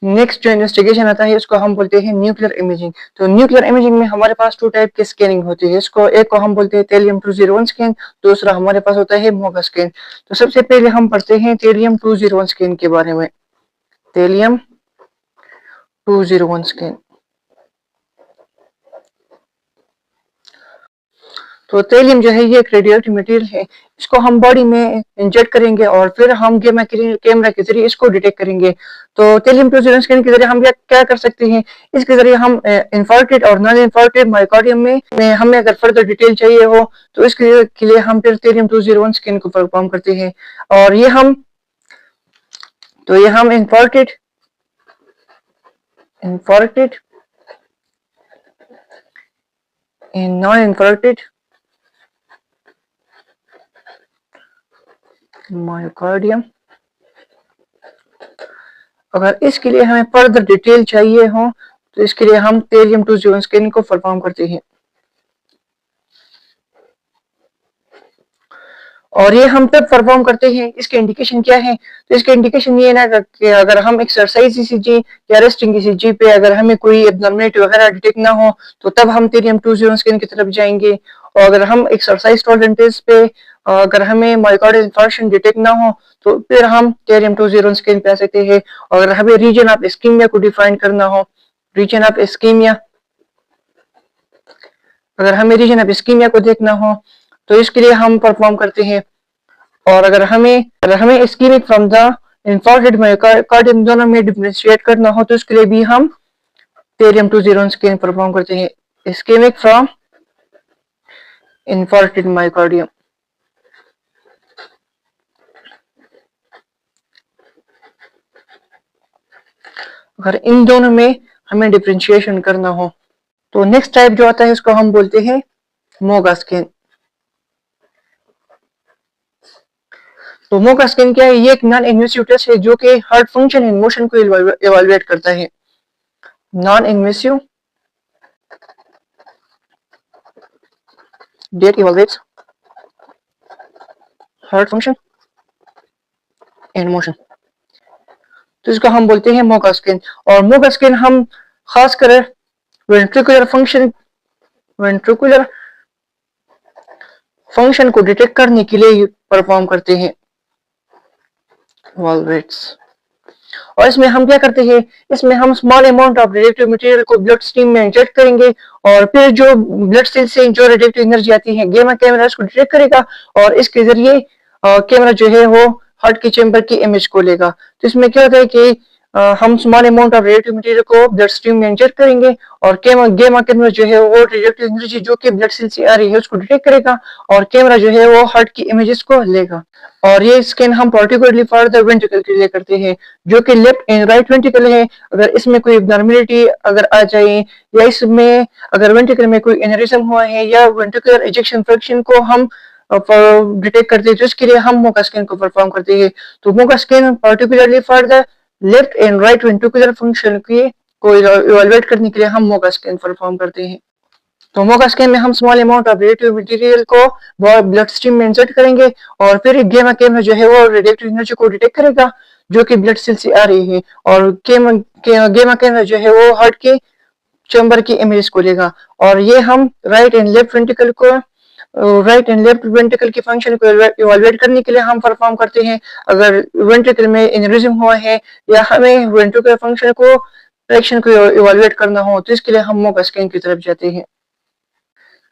Next जो investigation आता है इसको हम बोलते हैं न्यूक्लियर इमेजिंग। तो न्यूक्लियर इमेजिंग में हमारे पास टू टाइप की स्कैनिंग होती है। इसको एक को हम बोलते हैं थेलियम 201 स्कैन, दूसरा हमारे पास होता है मोगा स्कैन। तो सबसे पहले हम पढ़ते हैं थेलियम 201 स्कैन के बारे में। Thallium 201 scan. तो थेलियम जो है ये एक रेडियोएक्टिव मटेरियल है। इसको हम बॉडी में इंजेक्ट करेंगे और फिर हम कैमरा के जरिए इसको डिटेक्ट करेंगे। तो थेलियम 201 स्कैन के जरिए हम क्या कर सकते हैं, इसके जरिए हम इंफार्क्टेड और नॉन इंफार्क्टेड मायोकार्डियम में हमें अगर फर्दर डिटेल चाहिए हो तो इसके लिए हम फिर थेलियम 201 स्कैन को परफॉर्म करते हैं। और ये हम इंफार्क्टेड इन नॉन इंफार्क्टेड मायोकार्डियम, अगर इसके लिए हमें फर्दर डिटेल चाहिए हो तो इसके लिए हम थेलियम 201 स्कैन को परफॉर्म करते हैं। और ये हम तब परफॉर्म करते हैं, इसके इंडिकेशन क्या है, तो इसके इंडिकेशन ये ना कि अगर हम एक्सरसाइज ईसीजी या रेस्टिंग ईसीजी पे अगर हमें कोई एब्नॉर्मलिटी वगैरह डिटेक्ट ना हो तो तब हम थेलियम 201 स्कैन की तरफ जाएंगे। और अगर हम एक्सरसाइज टॉलरेंसेस पे अगर हमें मायोकार्डियल इंफार्क्शन डिटेक्ट ना हो तो फिर हम थेलियम 201 स्कैन पे आ सकते हैं। और अगर हमें रीजन ऑफ इस्कीमिया को डिफाइन करना हो, रीजन ऑफ इस्कीमिया, अगर हमें रीजन ऑफ इस्कीमिया को देखना हो तो इसके लिए हम परफॉर्म करते हैं। और अगर हमें इस्कीमिक फ्रॉम द इंफार्क्टेड मायोकार्डियम दोनों में डिफरेंशिएट करना हो तो इसके लिए भी हम थेलियम 201 स्कैन परफॉर्म करते हैं। इस्कीमिक फ्रॉम इंफार्क्टेड मायोकार्डियम, अगर इन दोनों में हमें डिफरेंशिएशन करना हो तो नेक्स्ट टाइप जो आता है उसको हम बोलते हैं मोगा स्कैन। तो मोगा स्कैन क्या है, ये एक नॉन इन्वेसिव टेस्ट है जो कि हार्ट फंक्शन एंड मोशन को इवैल्यूएट करता है। Non invasive that evaluates heart function and motion, तो इसको हम बोलते हैं मोगा स्कैन। और मोगा स्कैन हम खासकर वेंट्रिकुलर फंक्शन को डिटेक्ट करने के लिए परफॉर्म करते हैं, वॉल्व रेट्स। और इसमें हम क्या करते हैं, इसमें हम small amount of radiative material को ब्लड स्ट्रीम में इंजेक्ट करेंगे और फिर जो ब्लड सेल से जो रेडिएटिव एनर्जी आती है गेमा कैमरा उसको डिटेक्ट करेगा और इसके जरिए कैमरा जो है वो हार्ट के चेंबर की इमेज को लेगा। तो इसमें क्या होता है कि हम small amount of radiative material को ब्लड स्ट्रीम में इंजेक्ट करेंगे और गेमा कैमरा जो है वो रेडिएटिव एनर्जी जो कि ब्लड सेल से आ रही है उसको डिटेक्ट करेगा और कैमरा जो है वो हार्ट की इमेजेस को लेगा। और ये स्कैन हम पर्टिकुलरली फॉर द वेंट्रिकल के लिए करते हैं जो कि लेफ्ट एंड राइट वेंट्रिकल है। अगर इसमें कोई एब्नॉर्मलिटी अगर आ जाए या इसमें अगर वेंट्रिकल में कोई एनेरिज्म हुआ है या वेंट्रिकुलर एजेक्शन फ्रैक्शन को हम डिटेक्ट करते हैं तो इसके लिए हम मोगा स्कैन को परफॉर्म करते हैं। तो Moga scan particularly for the left and right ventricular function को इवैल्यूएट करने के लिए हम मोगा स्कैन परफॉर्म करते हैं। तो मोगा स्कैन में हम small amount of radiative material को ब्लड स्ट्रीम में इंसर्ट करेंगे और फिर गेमा कैमरा जो है वो रेडिएटिव एनर्जी को डिटेक्ट करेगा जो कि ब्लड सेल से आ रही है और गेमा कैमरा जो है वो हार्ट के चैम्बर की इमेज को लेगा। और ये हम राइट एंड लेफ्ट वेंट्रिकल की फंक्शन को इवैल्यूएट करने के लिए हम परफॉर्म करते हैं। अगर वेंट्रिकल में एनेरिज्म हुआ है या हमें वेंट्रिकुलर फंक्शन को फ्रैक्शन को इवैल्यूएट करना हो तो इसके लिए हम मोगा स्कैन की तरफ जाते हैं।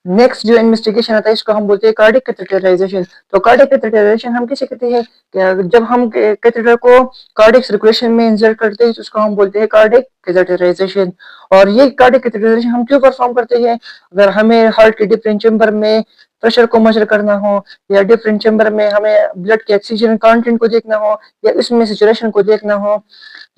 नेक्स्ट जो इन्वेस्टिगेशन आता है इसको हम बोलते हैं कार्डिक कैथेटराइजेशन। तो कार्डिक कैथेटराइजेशन हम कैसे करते हैं कि जब हम कैथेटर को कार्डिक सर्कुलेशन में इंसर्ट करते हैं तो उसको हम बोलते हैं कार्डिक कैथेटराइजेशन। और ये कार्डिक कैथेटराइजेशन हम क्यों परफॉर्म करते हैं, अगर हमें हार्ट के डिफरेंट चैम्बर में प्रेशर को मेजर करना हो या डिफरेंट चैम्बर में हमें ब्लड के ऑक्सीजन कंटेंट को देखना हो या इसमें सैचुरेशन को देखना हो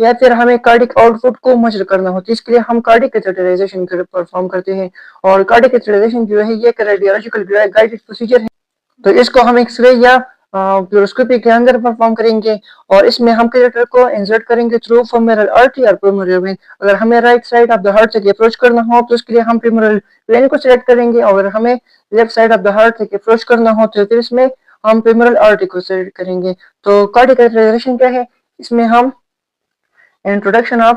या फिर हमें कार्डिक आउटपुट को मेजर करना हो तो इसके लिए हम कार्डिक कैथेटराइजेशन परफॉर्म करते हैं। और कार्डिक कैथेटराइजेशन जो है ये एक रेडियोलॉजिकल गाइडेड प्रोसीजर है। तो इसको हम एक्सरे या फ्लोरोस्कोपी के अंदर परफॉर्म करेंगे और इसमें हम कैथेटर को इंसर्ट करेंगे थ्रू फेमोरल आर्टरी और फेमोरल वेन। अगर हमें right side of the heart तक अप्रोच करना हो तो उसके लिए हम फेमोरल वेन को सिलेक्ट करेंगे और अगर हमें left side of the heart तक अप्रोच करना हो तो फिर इसमें हम फेमोरल आर्टरी को सिलेक्ट करेंगे। तो कार्डिक कैथेटराइजेशन क्या है, इसमें हम introduction of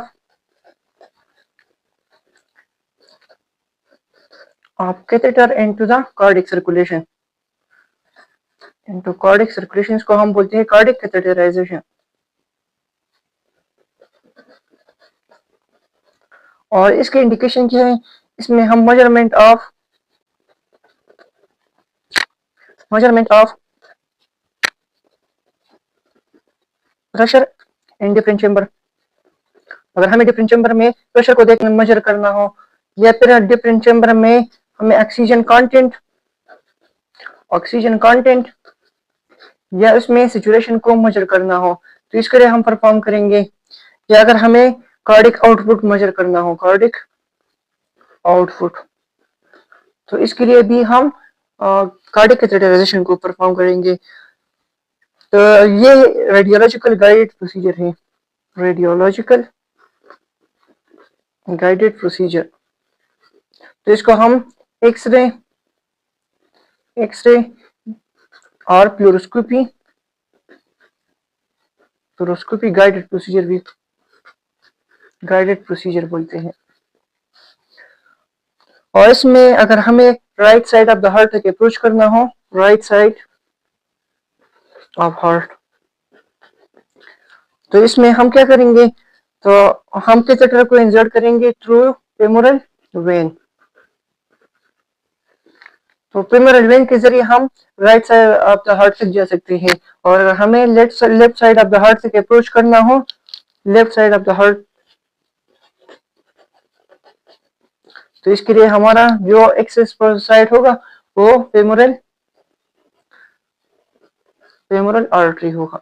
catheter into the cardiac circulation, इसको हम बोलते हैं cardiac catheterization। और इसके इंडिकेशन क्या है, इसमें हम measurement of pressure in different chamber. अगर हमें डिफरेंट चेंबर में प्रेशर को देखना मेजर करना हो, या फिर डिफरेंट चेंबर में हमें ऑक्सीजन कंटेंट या उसमें सैचुरेशन को मेजर करना हो, तो इसके लिए हम परफॉर्म करेंगे। या अगर हमें कार्डिक आउटपुट मेजर करना हो, तो इसके लिए भी हम कार्डिक कैथेटराइजेशन को परफॉर्म करेंगे। तो ये रेडियोलॉजिकल गाइडेड प्रोसीजर। तो इसको हम एक्सरे और फ्लोरोस्कोपी गाइडेड प्रोसीजर बोलते हैं। और इसमें अगर हमें right side of the heart तक अप्रोच करना हो, राइट साइड ऑफ हार्ट, तो इसमें हम क्या करेंगे, तो हम कैथेटर को इंसर्ट करेंगे थ्रू फेमोरल वेन। तो फेमोरल वेन के जरिए हम right side of the heart तक जा सकते हैं। और अगर हमें left side of the heart तक अप्रोच करना हो, left side of the heart, तो इसके लिए हमारा जो एक्सेस साइड होगा वो फेमोरल आर्टरी होगा।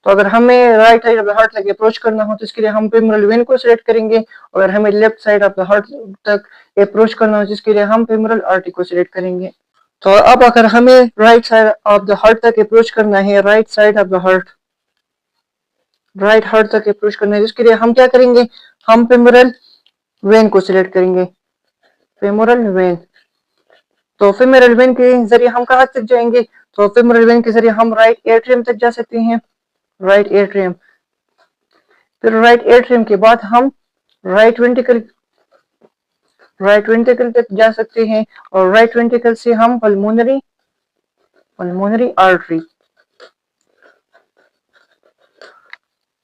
तो अगर हमें right side of the heart तक अप्रोच करना हो, तो इसके लिए हम फेमोरल वेन को सिलेक्ट करेंगे। अगर हमें left side of the heart तक अप्रोच करना हो, जिसके लिए हम फेमोरल आर्टरी को सिलेक्ट करेंगे। तो अब अगर हमें right side of the heart तक अप्रोच करना है, राइट हार्ट तक अप्रोच करना है, जिसके लिए हम क्या करेंगे, हम फेमोरल वेन को सिलेक्ट करेंगे, फेमोरल वेन। तो फेमोरल वेन के जरिए हम कहाँ तक जाएंगे, तो फेमोरल वेन के जरिए हम राइट एट्रियम तक जा सकते हैं, राइट एट्रियम। फिर राइट एट्रियम के बाद हम राइट वेंट्रिकल तक जा सकते हैं, और राइट वेंट्रिकल से हम पल्मोनरी आर्टरी।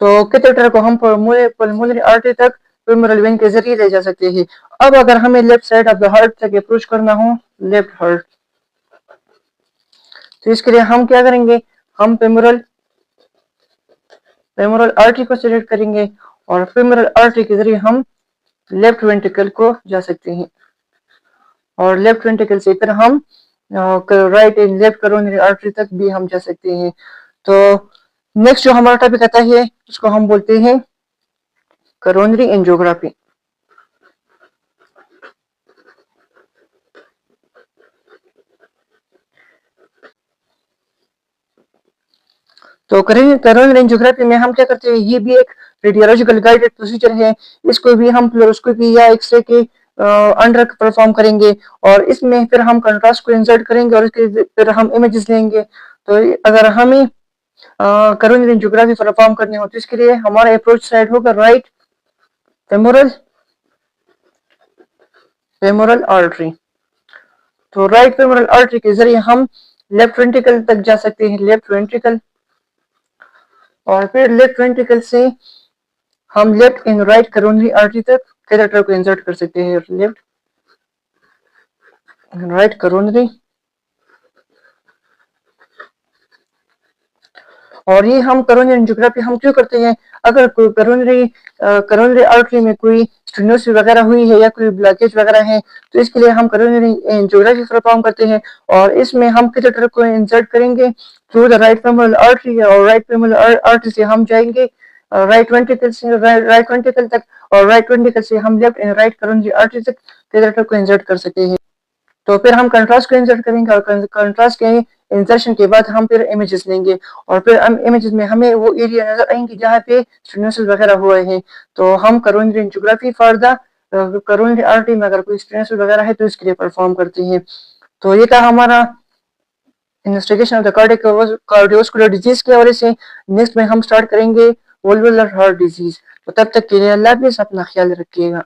तो कैथेटर को हम पल्मोनरी आर्टरी तक फेमोरल वेन के जरिए ले जा सकते हैं। अब अगर हमें left side of the heart तक अप्रोच करना हो, लेफ्ट हार्ट, तो इसके लिए हम क्या करेंगे, हम फेमोरल आर्टरी को सिलेक्ट करेंगे, और फेमोरल आर्टरी के जरिए हम लेफ्ट वेंट्रिकल को जा सकते हैं, और लेफ्ट वेंट्रिकल से फिर हम लेफ्ट करोनरी आर्टरी तक भी हम जा सकते हैं। तो नेक्स्ट जो हमारा टॉपिक आता है उसको हम बोलते हैं करोनरी एंजियोग्राफी। तो करोनरी एंजियोग्राफी में हम क्या करते हैं, ये भी एक रेडियोलॉजिकल गाइडेड प्रोसीजर है। इसको भी हम फ्लोरोस्कोपी या एक्सरे के अंडर परफॉर्म करेंगे, और इसमें फिर हम कंट्रास्ट को इंसर्ट करेंगे, और इसके फिर हम इमेजेस लेंगे। तो अगर हमें करोनरी एंजियोग्राफी परफॉर्म करनी हो, तो इसके लिए हमारा अप्रोच साइड होगा राइट फेमोरल आर्टरी। तो राइट फेमोरल आर्टरी के जरिए हम लेफ्ट वेंट्रिकल तक जा सकते हैं, लेफ्ट वेंट्रिकल, और फिर लेफ्ट वेंट्रिकल से हम left in right coronary artery तक कैथेटर को इंसर्ट कर सकते हैं, लेफ्ट राइट करोनरी। और ये हम करोनरी एंजियोग्राफी हम क्यों करते हैं, अगर कोई करोनरी आर्टरी में कोई स्टेनोसिस वगैरह हुई है या कोई ब्लॉकेज वगैरह है, तो इसके लिए हम करोनरी एंजियोग्राफी परफॉर्म करते हैं। और इसमें हम कैथेटर को इंसर्ट करेंगे through the right femoral artery, और राइट फेमोरल आर्टरी से हम जाएंगे राइट वेंट्रिकल तक, और राइट वेंट्रिकल से हम left and right coronary artery तक कैथेटर को इंसर्ट कर सकते हैं। तो फिर हम कंट्रास्ट को इंसर्ट करेंगे, और कंट्रास्ट के इंसर्शन के बाद हम फिर इमेजेस लेंगे, और फिर इमेजेस में हमें वो एरिया नजर आएंगे जहाँ पे स्टेनोसिस वगैरह हुए हैं। तो हम coronary angiography for the coronary artery में अगर कोई स्टेनोसिस वगैरह है तो इसके लिए परफॉर्म करते हैं। तो ये था हमारा investigation of the cardiovascular disease के हवाले से। नेक्स्ट में हम स्टार्ट करेंगे वल्वुलर हार्ट डिजीज। तो तब तक के लिए अल्लाह हाफिज़, अपना ख्याल रखिएगा।